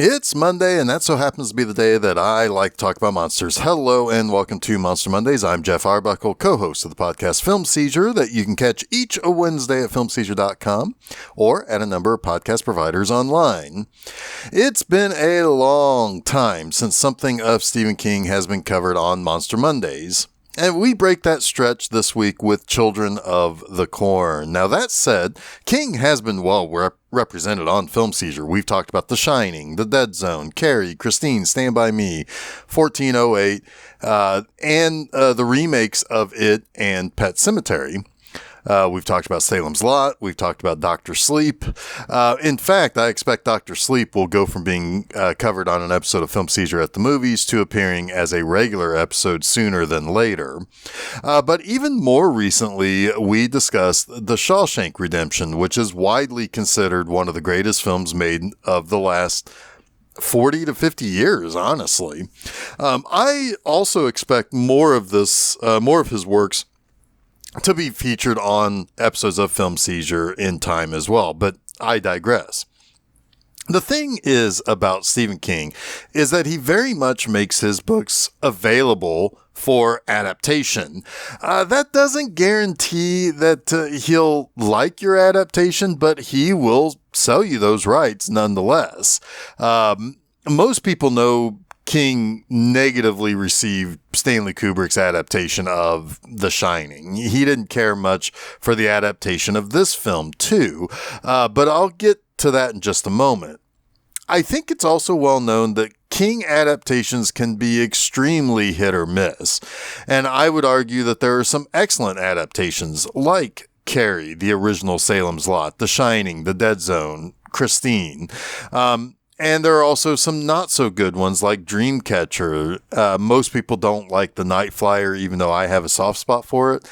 It's Monday, and that so happens to be the day that I like to talk about monsters. Hello, and welcome to Monster Mondays. I'm Geoff Arbuckle, co-host of the podcast Film Seizure, that you can catch each a Wednesday at filmseizure.com or at a number of podcast providers online. It's been a long time since something of Stephen King has been covered on Monster Mondays. And we break that stretch this week with Children of the Corn. Now, that said, King has been well represented on Film Seizure. We've talked about The Shining, The Dead Zone, Carrie, Christine, Stand By Me, 1408, and the remakes of It and Pet Sematary. We've talked about Salem's Lot. We've talked about Dr. Sleep. In fact, I expect Dr. Sleep will go from being covered on an episode of Film Seizure at the Movies to appearing as a regular episode sooner than later. But even more recently, we discussed The Shawshank Redemption, which is widely considered one of the greatest films made of the last 40 to 50 years, honestly. I also expect more of his works to be featured on episodes of Film Seizure in time as well, but I digress. The thing is about Stephen King is that he very much makes his books available for adaptation. That doesn't guarantee that he'll like your adaptation, but he will sell you those rights nonetheless. Most people know King negatively received Stanley Kubrick's adaptation of The Shining. He didn't care much for the adaptation of this film too, but I'll get to that in just a moment. I think it's also well known that King adaptations can be extremely hit or miss, and I would argue that there are some excellent adaptations like Carrie, the original Salem's Lot, The Shining, The Dead Zone, Christine. And there are also some not so good ones like Dreamcatcher. Most people don't like The Night Flyer, even though I have a soft spot for it.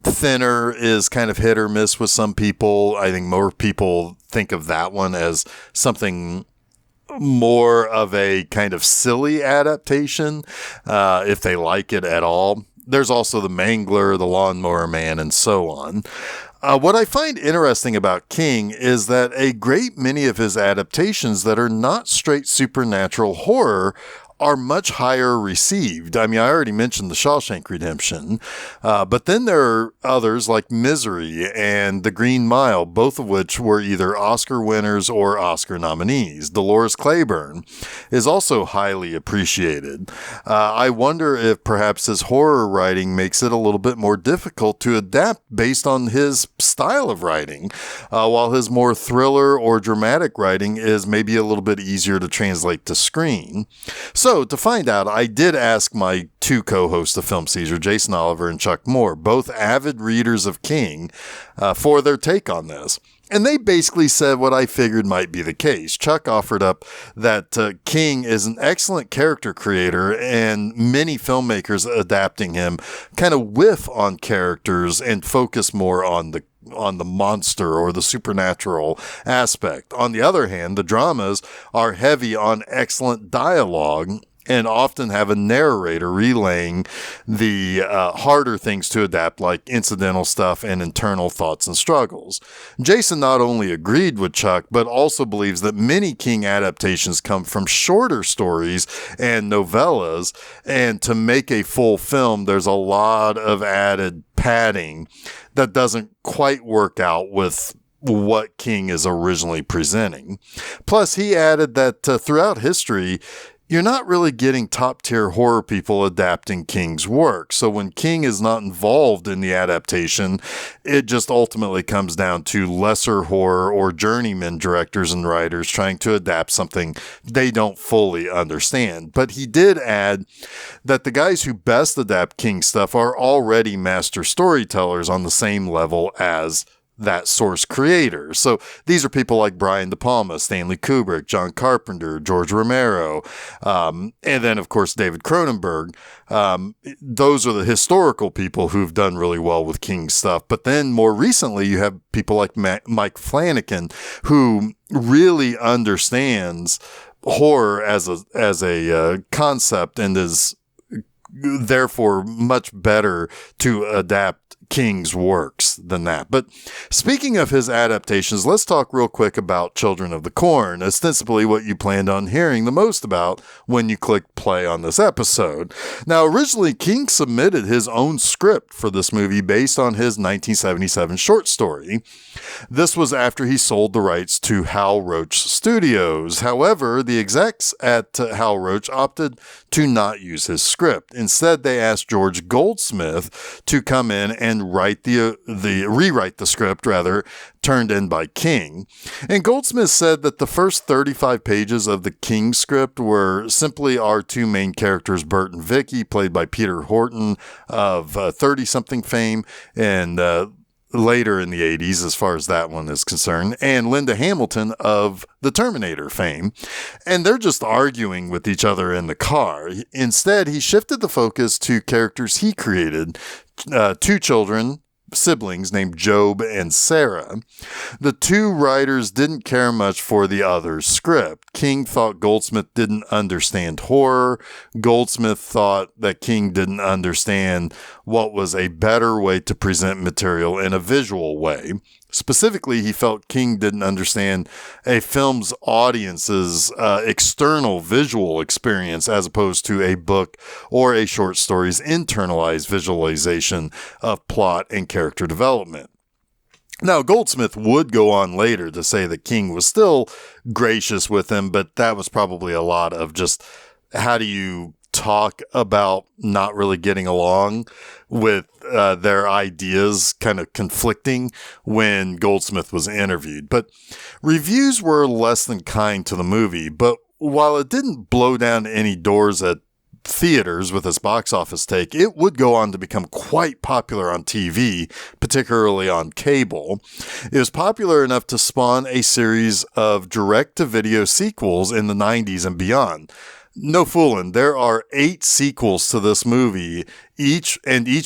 Thinner is kind of hit or miss with some people. I think more people think of that one as something more of a kind of silly adaptation, if they like it at all. There's also The Mangler, The Lawnmower Man, and so on. What I find interesting about King is that a great many of his adaptations that are not straight supernatural horror are much higher received. I mean, I already mentioned The Shawshank Redemption, but then there are others like Misery and The Green Mile, both of which were either Oscar winners or Oscar nominees. Dolores Claiborne is also highly appreciated. I wonder if perhaps his horror writing makes it a little bit more difficult to adapt based on his style of writing, while his more thriller or dramatic writing is maybe a little bit easier to translate to screen. So to find out, I did ask my two co-hosts of Film Seizure, Jason Oliver and Chuck Moore, both avid readers of King, for their take on this. And they basically said what I figured might be the case. Chuck offered up that King is an excellent character creator, and many filmmakers adapting him kind of whiff on characters and focus more on the monster or the supernatural aspect. On the other hand, the dramas are heavy on excellent dialogue and often have a narrator relaying the harder things to adapt, like incidental stuff and internal thoughts and struggles. Jason not only agreed with Chuck, but also believes that many King adaptations come from shorter stories and novellas, and to make a full film, there's a lot of added padding that doesn't quite work out with what King is originally presenting. Plus, he added that throughout history, you're not really getting top-tier horror people adapting King's work. So when King is not involved in the adaptation, it just ultimately comes down to lesser horror or journeyman directors and writers trying to adapt something they don't fully understand. But he did add that the guys who best adapt King stuff are already master storytellers on the same level as that source creator. So these are people like Brian De Palma, Stanley Kubrick, John Carpenter, George Romero, and then of course David Cronenberg. Those are the historical people who've done really well with King stuff. But then more recently you have people like Mike Flanagan, who really understands horror as a concept and is therefore much better to adapt King's works than that. But speaking of his adaptations, let's talk real quick about Children of the Corn, ostensibly what you planned on hearing the most about when you clicked play on this episode. Now, originally, King submitted his own script for this movie based on his 1977 short story. This was after he sold the rights to Hal Roach Studios. However, the execs at Hal Roach opted to not use his script. Instead, they asked George Goldsmith to come in and rewrite the script, turned in by King. And Goldsmith said that the first 35 pages of the King script were simply our two main characters, Bert and Vicky, played by Peter Horton of 30-something fame, and later in the 80s, as far as that one is concerned, and Linda Hamilton of the Terminator fame. And they're just arguing with each other in the car. Instead, he shifted the focus to characters he created, two children, siblings named Job and Sarah. The two writers didn't care much for the other's script. King thought Goldsmith didn't understand horror. Goldsmith thought that King didn't understand what was a better way to present material in a visual way. Specifically, he felt King didn't understand a film's audience's external visual experience as opposed to a book or a short story's internalized visualization of plot and character development. Now, Goldsmith would go on later to say that King was still gracious with him, but that was probably a lot of just how do you talk about not really getting along with their ideas kind of conflicting when Goldsmith was interviewed. But reviews were less than kind to the movie, but while it didn't blow down any doors at theaters with its box office take, it would go on to become quite popular on TV, particularly on cable. It was popular enough to spawn a series of direct-to-video sequels in the 90s and beyond. No fooling, there are 8 sequels to this movie, each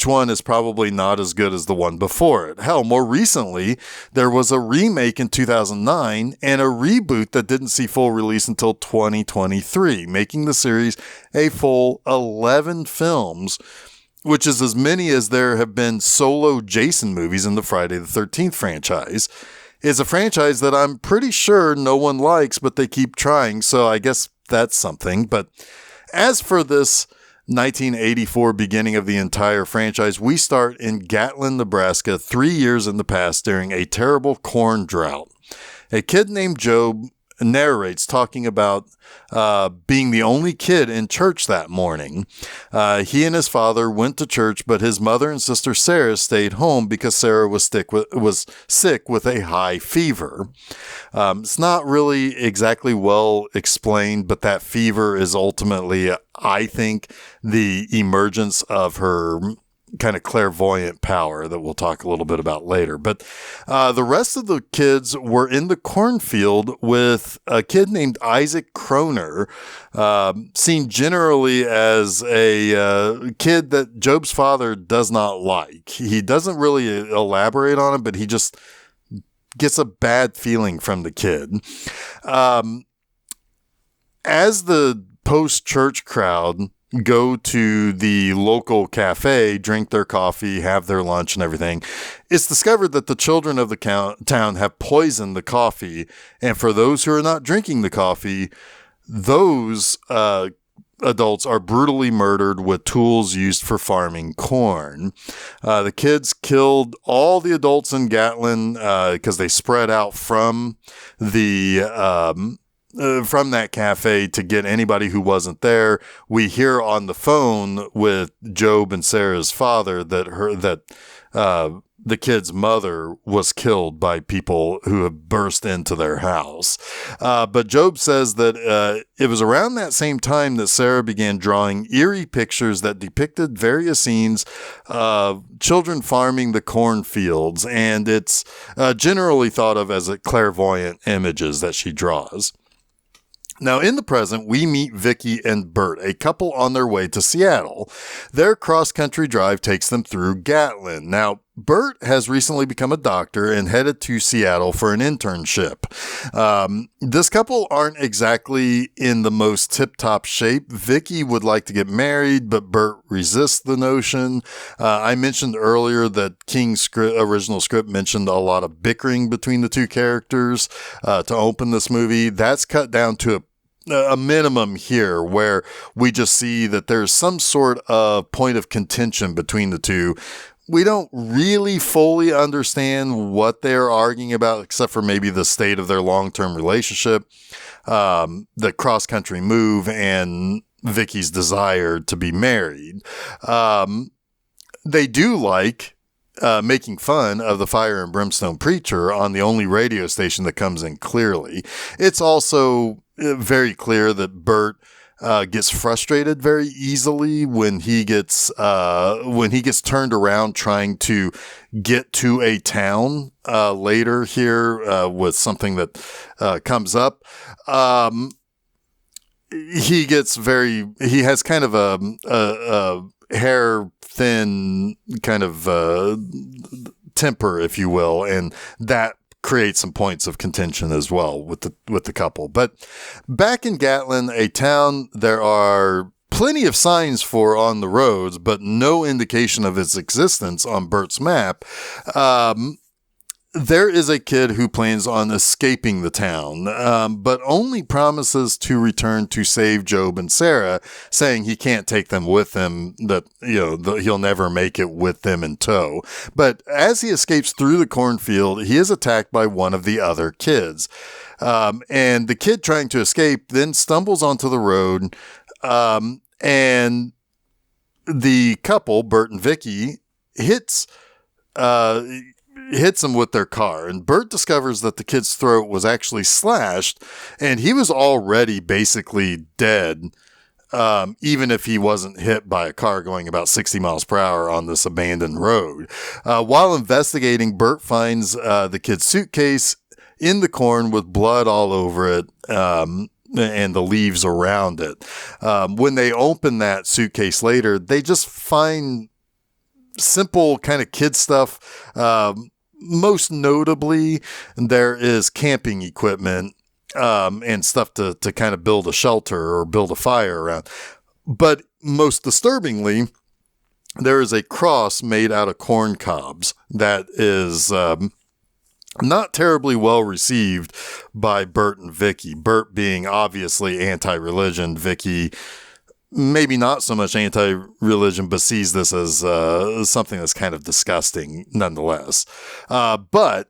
one is probably not as good as the one before it. Hell, more recently, there was a remake in 2009 and a reboot that didn't see full release until 2023, making the series a full 11 films, which is as many as there have been solo Jason movies in the Friday the 13th franchise. It's a franchise that I'm pretty sure no one likes, but they keep trying, so I guess that's something. But as for this 1984 beginning of the entire franchise, we start in Gatlin, Nebraska, 3 years in the past during a terrible corn drought. A kid named Job narrates talking about being the only kid in church that morning. He and his father went to church, but his mother and sister Sarah stayed home because Sarah was sick with a high fever. It's not really exactly well explained, but that fever is ultimately, I think, the emergence of her kind of clairvoyant power that we'll talk a little bit about later. But the rest of the kids were in the cornfield with a kid named Isaac Kroner, seen generally as a kid that Job's father does not like. He doesn't really elaborate on it, but he just gets a bad feeling from the kid. As the post-church crowd go to the local cafe, drink their coffee, have their lunch and everything, it's discovered that the children of the town have poisoned the coffee. And for those who are not drinking the coffee, those adults are brutally murdered with tools used for farming corn. The kids killed all the adults in Gatlin because they spread out from that cafe to get anybody who wasn't there. We hear on the phone with Job and Sarah's father that the kid's mother was killed by people who have burst into their house. But Job says that it was around that same time that Sarah began drawing eerie pictures that depicted various scenes of children farming the cornfields, and it's generally thought of as clairvoyant images that she draws. Now, in the present, we meet Vicky and Bert, a couple on their way to Seattle. Their cross-country drive takes them through Gatlin. Now, Bert has recently become a doctor and headed to Seattle for an internship. This couple aren't exactly in the most tip-top shape. Vicky would like to get married, but Bert resists the notion. I mentioned earlier that King's original script mentioned a lot of bickering between the two characters to open this movie. That's cut down to a minimum here, where we just see that there's some sort of point of contention between the two. We don't really fully understand what they're arguing about, except for maybe the state of their long-term relationship, the cross-country move, and Vicky's desire to be married. They do like making fun of the fire and brimstone preacher on the only radio station that comes in clearly. It's also very clear that Bert gets frustrated very easily when he gets turned around trying to get to a town later here with something that comes up. He has kind of a hair thin kind of temper, if you will, and that create some points of contention as well with the couple. But back in Gatlin, a town there are plenty of signs for on the roads, but no indication of its existence on Bert's map. There is a kid who plans on escaping the town, but only promises to return to save Job and Sarah, saying he can't take them with him, that he'll never make it with them in tow. But as he escapes through the cornfield, he is attacked by one of the other kids. And the kid trying to escape then stumbles onto the road, and the couple, Bert and Vicky, hits him with their car, and Bert discovers that the kid's throat was actually slashed, and he was already basically dead, even if he wasn't hit by a car going about 60 miles per hour on this abandoned road. While investigating, Bert finds the kid's suitcase in the corn with blood all over it, and the leaves around it. When they open that suitcase later, they just find simple kind of kid stuff. Most notably, there is camping equipment and stuff to kind of build a shelter or build a fire around. But most disturbingly, there is a cross made out of corn cobs that is not terribly well received by Bert and Vicky. Bert being obviously anti-religion, Vicky maybe not so much anti-religion, but sees this as something that's kind of disgusting nonetheless. But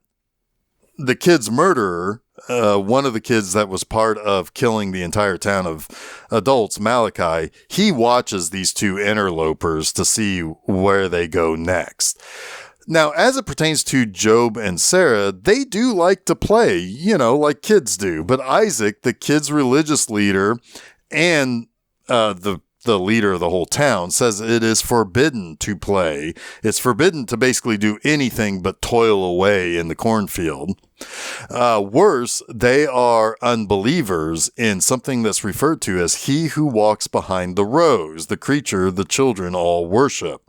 the kid's murderer, one of the kids that was part of killing the entire town of adults, Malachi, he watches these two interlopers to see where they go next. Now, as it pertains to Job and Sarah, they do like to play, like kids do. But Isaac, the kid's religious leader, and the leader of the whole town, says it is forbidden to play. It's forbidden to basically do anything but toil away in the cornfield. Worse, they are unbelievers in something that's referred to as he who walks behind the rows, the creature the children all worship.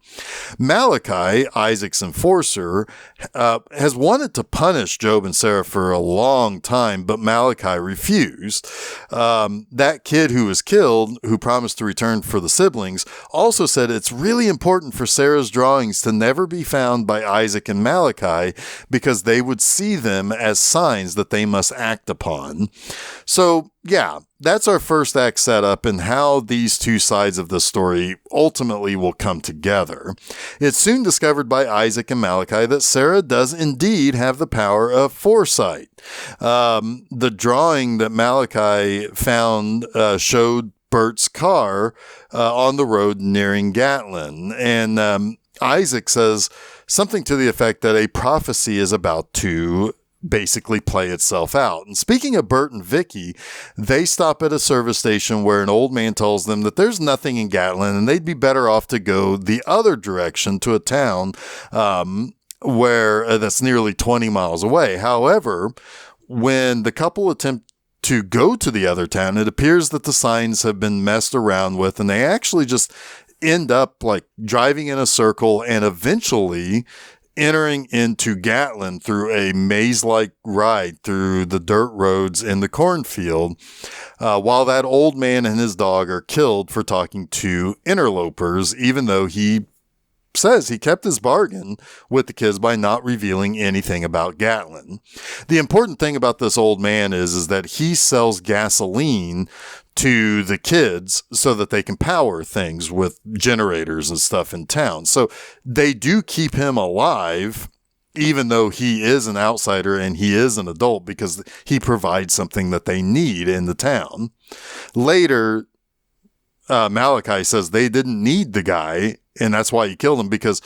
Malachi, Isaac's enforcer, has wanted to punish Job and Sarah for a long time, but Malachi refused. That kid who was killed, who promised to return for the siblings, also said it's really important for Sarah's drawings to never be found by Isaac and Malachi because they would see them as signs that they must act upon. So, yeah, that's our first act setup and how these two sides of the story ultimately will come together. It's soon discovered by Isaac and Malachi that Sarah does indeed have the power of foresight. The drawing that Malachi found showed Bert's car on the road nearing Gatlin, and Isaac says something to the effect that a prophecy is about to basically play itself out. And speaking of Bert and Vicky, they stop at a service station where an old man tells them that there's nothing in Gatlin and they'd be better off to go the other direction to a town where that's nearly 20 miles away. However, when the couple attempt to go to the other town, it appears that the signs have been messed around with and they actually just end up like driving in a circle and eventually entering into Gatlin through a maze-like ride through the dirt roads in the cornfield, while that old man and his dog are killed for talking to interlopers, even though he says he kept his bargain with the kids by not revealing anything about Gatlin. The important thing about this old man is that he sells gasoline to the kids so that they can power things with generators and stuff in town. So they do keep him alive, even though he is an outsider and he is an adult, because he provides something that they need in the town. Later, Malachi says they didn't need the guy, and that's why he killed him, because,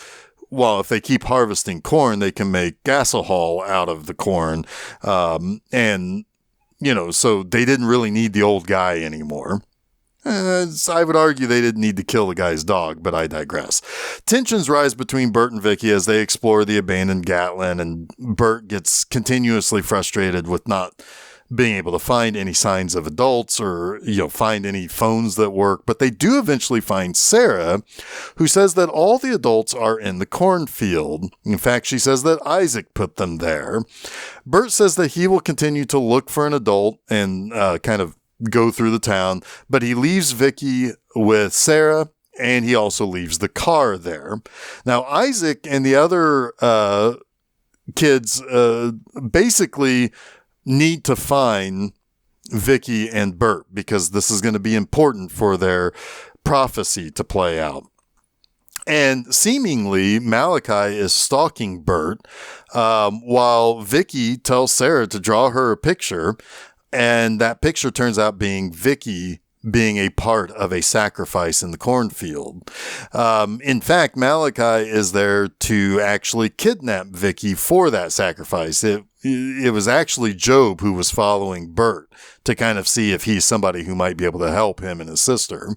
well, if they keep harvesting corn, they can make gasohol out of the corn. So they didn't really need the old guy anymore. I would argue they didn't need to kill the guy's dog, but I digress. Tensions rise between Bert and Vicky as they explore the abandoned Gatlin, and Bert gets continuously frustrated with not being able to find any signs of adults or, find any phones that work. But they do eventually find Sarah, who says that all the adults are in the cornfield. In fact, she says that Isaac put them there. Bert says that he will continue to look for an adult and kind of go through the town, but he leaves Vicky with Sarah, and he also leaves the car there. Now, Isaac and the other kids basically need to find Vicky and Bert, because this is going to be important for their prophecy to play out. And seemingly, Malachi is stalking Bert, while Vicky tells Sarah to draw her a picture, and that picture turns out being Vicky being a part of a sacrifice in the cornfield. In fact, Malachi is there to actually kidnap Vicky for that sacrifice. It was actually Job who was following Bert to kind of see if he's somebody who might be able to help him and his sister.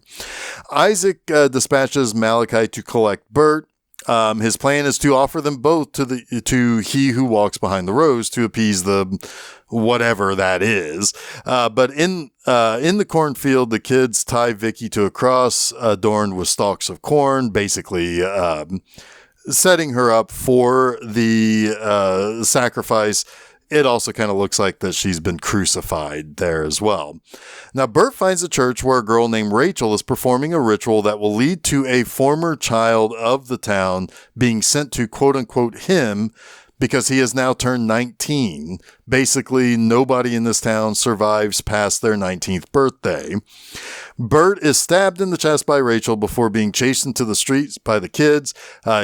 Isaac dispatches Malachi to collect Bert. His plan is to offer them both to he who walks behind the rose to appease the whatever that is. But in the cornfield, the kids tie Vicky to a cross adorned with stalks of corn, basically setting her up for the sacrifice. It also kind of looks like that she's been crucified there as well. Now, Bert finds a church where a girl named Rachel is performing a ritual that will lead to a former child of the town being sent to quote-unquote him, because he has now turned 19. Basically, nobody in this town survives past their 19th birthday. Bert is stabbed in the chest by Rachel before being chased into the streets by the kids.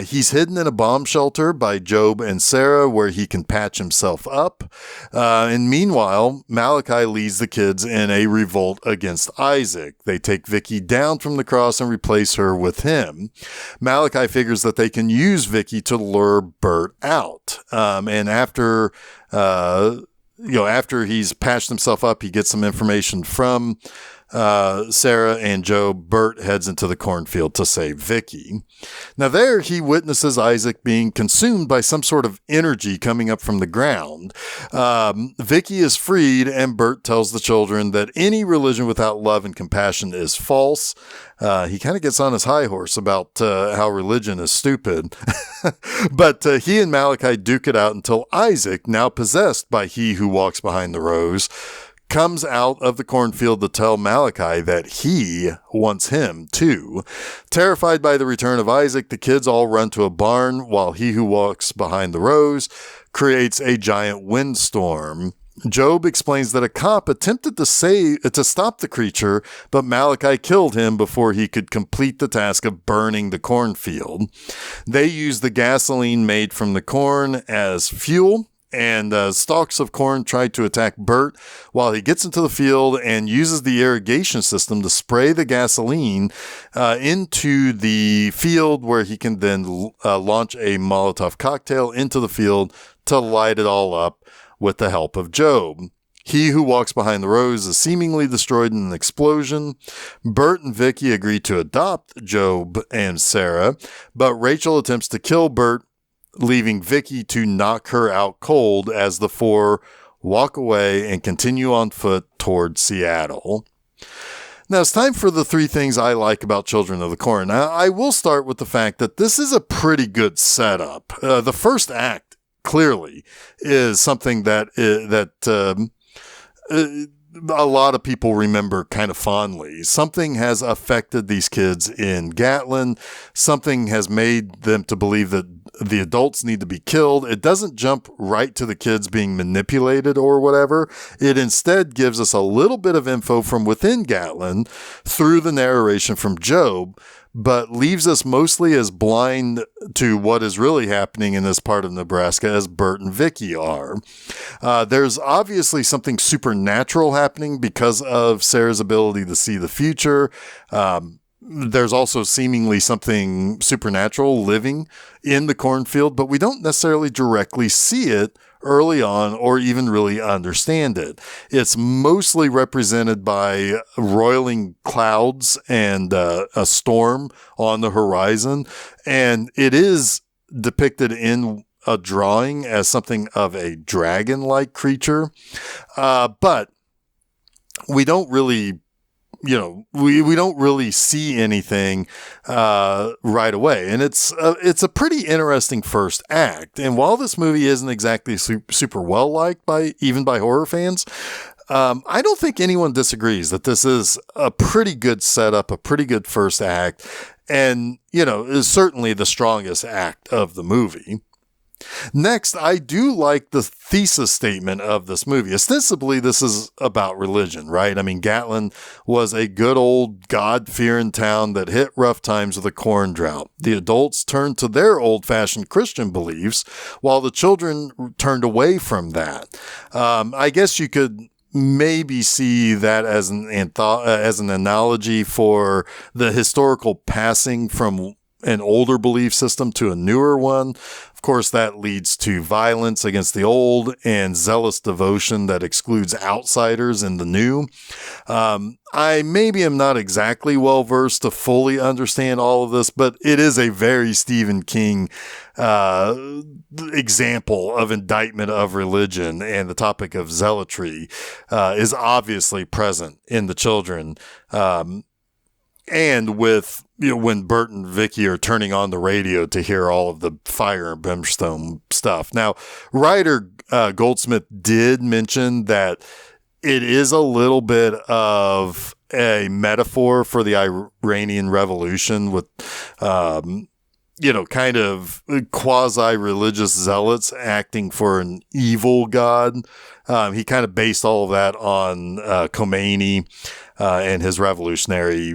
He's hidden in a bomb shelter by Job and Sarah, where he can patch himself up. And meanwhile, Malachi leads the kids in a revolt against Isaac. They take Vicky down from the cross and replace her with him. Malachi figures that they can use Vicky to lure Bert out. And after he's patched himself up, he gets some information from Sarah and Job. Bert heads into the cornfield to save Vicky. Now there he witnesses Isaac being consumed by some sort of energy coming up from the ground. Vicky is freed, and Bert tells the children that any religion without love and compassion is false. He kind of gets on his high horse about how religion is stupid. But he and Malachi duke it out until Isaac, now possessed by he who walks behind the rose, comes out of the cornfield to tell Malachi that he wants him too. Terrified by the return of Isaac, the kids all run to a barn while he who walks behind the rose creates a giant windstorm. Job explains that a cop attempted to stop the creature, but Malachi killed him before he could complete the task of burning the cornfield. They use the gasoline made from the corn as fuel, and stalks of corn try to attack Bert while he gets into the field and uses the irrigation system to spray the gasoline into the field, where he can then launch a Molotov cocktail into the field to light it all up with the help of Job. He who walks behind the rose is seemingly destroyed in an explosion. Bert and Vicky agree to adopt Job and Sarah, but Rachel attempts to kill Bert, leaving Vicky to knock her out cold as the four walk away and continue on foot toward Seattle. Now it's time for the 3 things I like about Children of the Corn. Now, I will start with the fact that this is a pretty good setup. The first act clearly is something that a lot of people remember kind of fondly. Something has affected these kids in Gatlin. Something has made them to believe that the adults need to be killed. It doesn't jump right to the kids being manipulated or whatever. It instead gives us a little bit of info from within Gatlin through the narration from Job, but leaves us mostly as blind to what is really happening in this part of Nebraska as Bert and Vicky are. There's obviously something supernatural happening because of Sarah's ability to see the future. There's also seemingly something supernatural living in the cornfield, but we don't necessarily directly see it early on or even really understand it. It's mostly represented by roiling clouds and a storm on the horizon. And it is depicted in a drawing as something of a dragon-like creature. But we don't really we don't really see anything right away. And it's a pretty interesting first act. And while this movie isn't exactly super well liked even by horror fans, I don't think anyone disagrees that this is a pretty good setup, a pretty good first act, and, is certainly the strongest act of the movie. Next, I do like the thesis statement of this movie. Ostensibly, this is about religion, right? I mean, Gatlin was a good old God-fearing town that hit rough times with a corn drought. The adults turned to their old-fashioned Christian beliefs, while the children turned away from that. I guess you could maybe see that as an analogy for the historical passing from an older belief system to a newer one. Of course, that leads to violence against the old and zealous devotion that excludes outsiders in the new. I maybe am not exactly well versed to fully understand all of this, but it is a very Stephen King example of indictment of religion, and the topic of zealotry is obviously present in the children. And with, when Bert and Vicky are turning on the radio to hear all of the fire and brimstone stuff. Now, writer Goldsmith did mention that it is a little bit of a metaphor for the Iranian Revolution with, kind of quasi-religious zealots acting for an evil god. He kind of based all of that on Khomeini and his revolutionary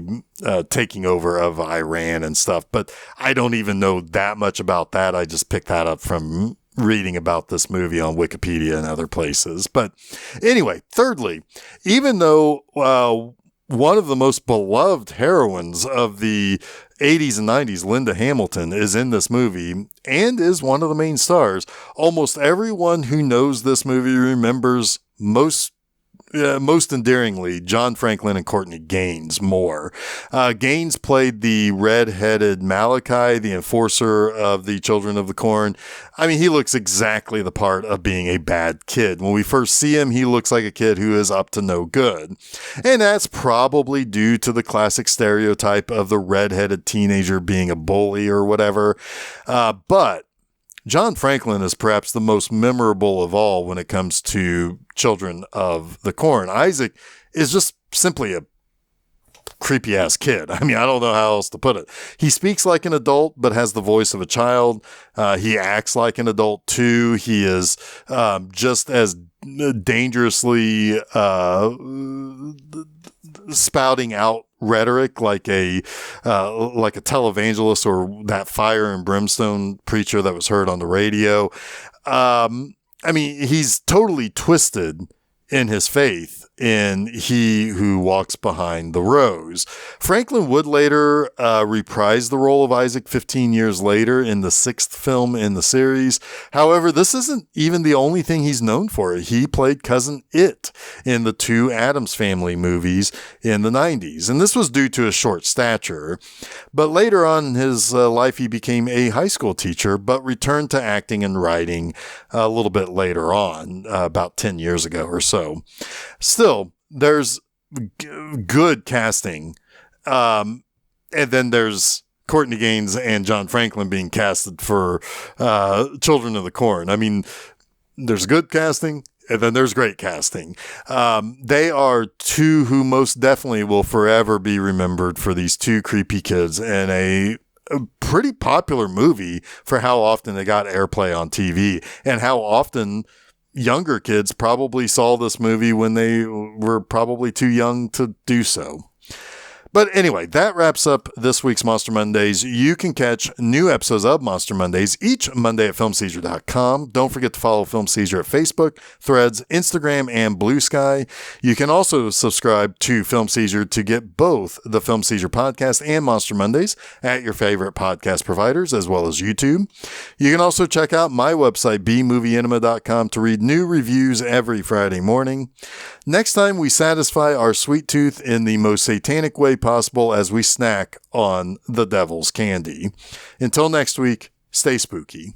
taking over of Iran and stuff. But I don't even know that much about that. I just picked that up from reading about this movie on Wikipedia and other places. But anyway, thirdly, even though one of the most beloved heroines of the 80s and 90s, Linda Hamilton, is in this movie and is one of the main stars, almost everyone who knows this movie remembers most endearingly John Franklin and Courtney Gaines more. Gaines played the red-headed Malachi, the enforcer of the Children of the Corn. I mean, he looks exactly the part of being a bad kid. When we first see him, he looks like a kid who is up to no good. And that's probably due to the classic stereotype of the red-headed teenager being a bully or whatever. But John Franklin is perhaps the most memorable of all when it comes to Children of the Corn. Isaac is just simply a creepy ass kid. I mean, I don't know how else to put it. He speaks like an adult, but has the voice of a child. He acts like an adult too. He is just as dangerously spouting out rhetoric like a televangelist or that fire and brimstone preacher that was heard on the radio. I mean, he's totally twisted in his faith in He Who Walks Behind the Rose. Franklin would later reprise the role of Isaac 15 years later in the 6th film in the series. However, this isn't even the only thing he's known for. He played Cousin It in the 2 Addams Family movies in the 90s, and this was due to his short stature. But later on in his life, he became a high school teacher, but returned to acting and writing a little bit later on, about 10 years ago or so. Still, there's good casting. And then there's Courtney Gaines and John Franklin being casted for Children of the Corn. I mean, there's good casting, and then there's great casting. They are two who most definitely will forever be remembered for these two creepy kids and a pretty popular movie for how often they got airplay on TV and how often younger kids probably saw this movie when they were probably too young to do so. But anyway, that wraps up this week's Monster Mondays. You can catch new episodes of Monster Mondays each Monday at filmseizure.com. Don't forget to follow Film Seizure at Facebook, Threads, Instagram, and Blue Sky. You can also subscribe to Film Seizure to get both the Film Seizure Podcast and Monster Mondays at your favorite podcast providers, as well as YouTube. You can also check out my website, bmovieenema.com, to read new reviews every Friday morning. Next time, we satisfy our sweet tooth in the most satanic way possible as we snack on the devil's candy. Until next week, stay spooky.